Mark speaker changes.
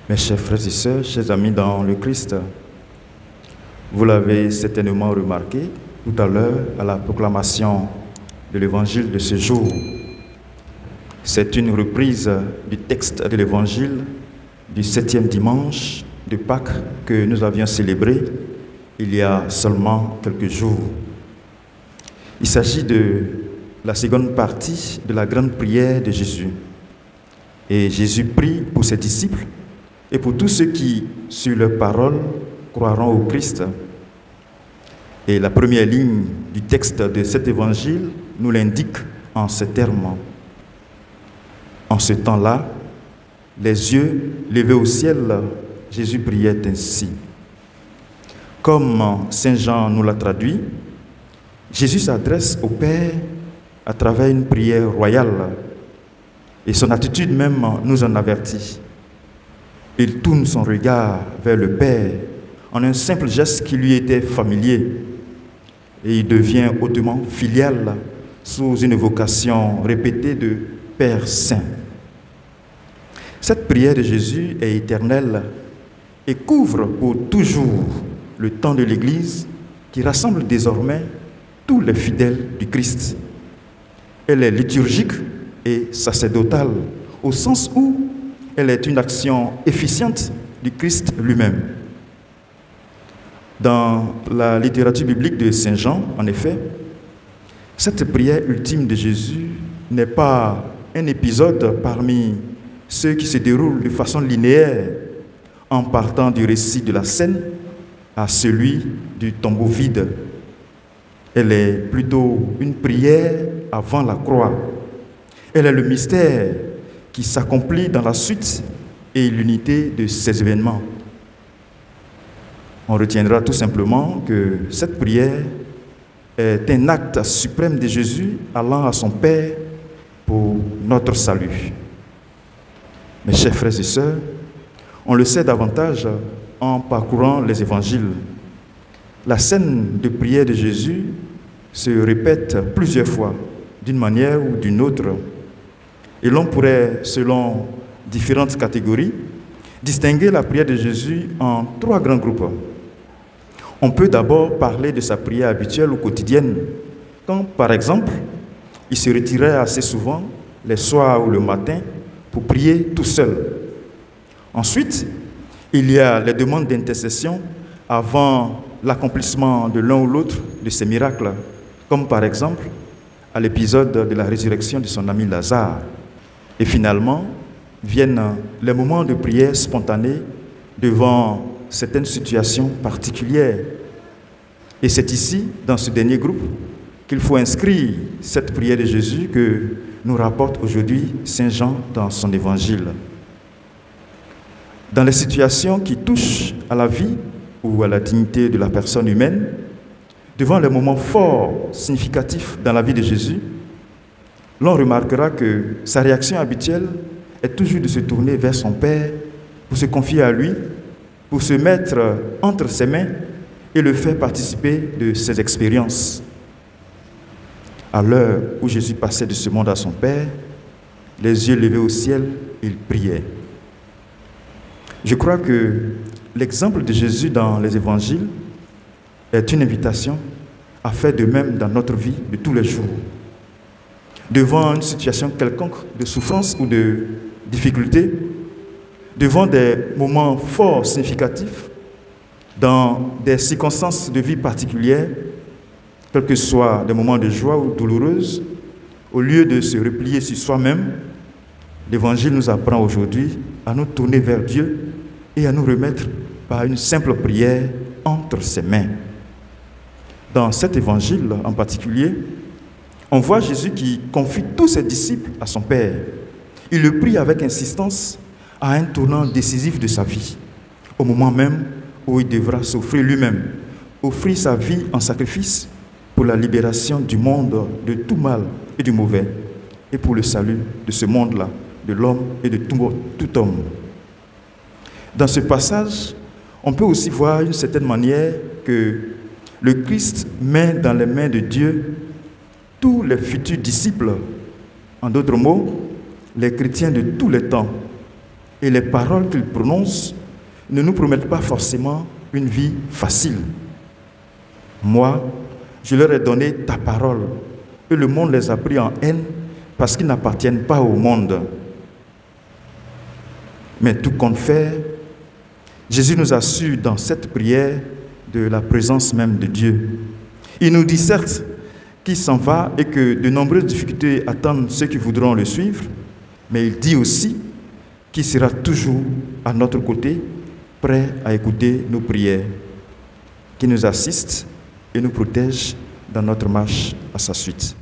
Speaker 1: Mes chers frères et sœurs, chers amis dans le Christ, vous l'avez certainement remarqué tout à l'heure à la proclamation de l'évangile de ce jour. C'est une reprise du texte de l'évangile du 7e dimanche de Pâques que nous avions célébré il y a seulement quelques jours. Il s'agit de la seconde partie de la grande prière de Jésus. Et Jésus prie pour ses disciples et pour tous ceux qui, sur leurs paroles, croiront au Christ. Et la première ligne du texte de cet évangile nous l'indique en ces termes. En ce temps-là, les yeux levés au ciel, Jésus priait ainsi. Comme Saint Jean nous l'a traduit, Jésus s'adresse au Père à travers une prière royale. Et son attitude même nous en avertit. Il tourne son regard vers le Père en un simple geste qui lui était familier. Et il devient hautement filial sous une vocation répétée de Père Saint. Cette prière de Jésus est éternelle et couvre pour toujours le temps de l'Église qui rassemble désormais tous les fidèles du Christ. Elle est liturgique et sacerdotale, au sens où elle est une action efficiente du Christ lui-même. Dans la littérature biblique de Saint Jean, en effet, cette prière ultime de Jésus n'est pas un épisode parmi ceux qui se déroulent de façon linéaire en partant du récit de la scène à celui du tombeau vide. Elle est plutôt une prière avant la croix. Elle est le mystère qui s'accomplit dans la suite et l'unité de ces événements. On retiendra tout simplement que cette prière est un acte suprême de Jésus allant à son Père pour notre salut. Mes chers frères et sœurs, on le sait davantage en parcourant les évangiles. La scène de prière de Jésus se répète plusieurs fois, d'une manière ou d'une autre. Et l'on pourrait, selon différentes catégories, distinguer la prière de Jésus en 3 grands groupes. On peut d'abord parler de sa prière habituelle ou quotidienne, quand, par exemple, il se retirait assez souvent, les soirs ou le matin, pour prier tout seul. Ensuite, il y a les demandes d'intercession avant l'accomplissement de l'un ou l'autre de ces miracles, comme par exemple à l'épisode de la résurrection de son ami Lazare. Et finalement, viennent les moments de prière spontanée devant certaines situations particulières. Et c'est ici, dans ce dernier groupe, qu'il faut inscrire cette prière de Jésus que nous rapporte aujourd'hui Saint Jean dans son évangile. Dans les situations qui touchent à la vie ou à la dignité de la personne humaine, devant les moments forts, significatifs dans la vie de Jésus, l'on remarquera que sa réaction habituelle est toujours de se tourner vers son Père pour se confier à lui, pour se mettre entre ses mains et le faire participer de ses expériences. À l'heure où Jésus passait de ce monde à son Père, les yeux levés au ciel, il priait. Je crois que l'exemple de Jésus dans les évangiles est une invitation à faire de même dans notre vie de tous les jours. Devant une situation quelconque de souffrance ou de difficulté, devant des moments forts, significatifs, dans des circonstances de vie particulières, quels que soient des moments de joie ou douloureuse, au lieu de se replier sur soi-même, l'Évangile nous apprend aujourd'hui à nous tourner vers Dieu et à nous remettre par une simple prière entre ses mains. Dans cet Évangile en particulier, on voit Jésus qui confie tous ses disciples à son Père. Il le prie avec insistance à un tournant décisif de sa vie, au moment même où il devra s'offrir lui-même, offrir sa vie en sacrifice pour la libération du monde de tout mal et du mauvais, et pour le salut de ce monde-là, de l'homme et de tout homme. Dans ce passage, on peut aussi voir d'une certaine manière que le Christ met dans les mains de Dieu tous les futurs disciples, en d'autres mots, les chrétiens de tous les temps, et les paroles qu'il prononce ne nous promettent pas forcément une vie facile. Moi, je leur ai donné ta parole, et le monde les a pris en haine parce qu'ils n'appartiennent pas au monde. Mais tout compte fait, Jésus nous assure dans cette prière de la présence même de Dieu. Il nous dit certes qu'il s'en va et que de nombreuses difficultés attendent ceux qui voudront le suivre, mais il dit aussi qu'il sera toujours à notre côté, prêt à écouter nos prières, qui nous assiste et nous protège dans notre marche à sa suite.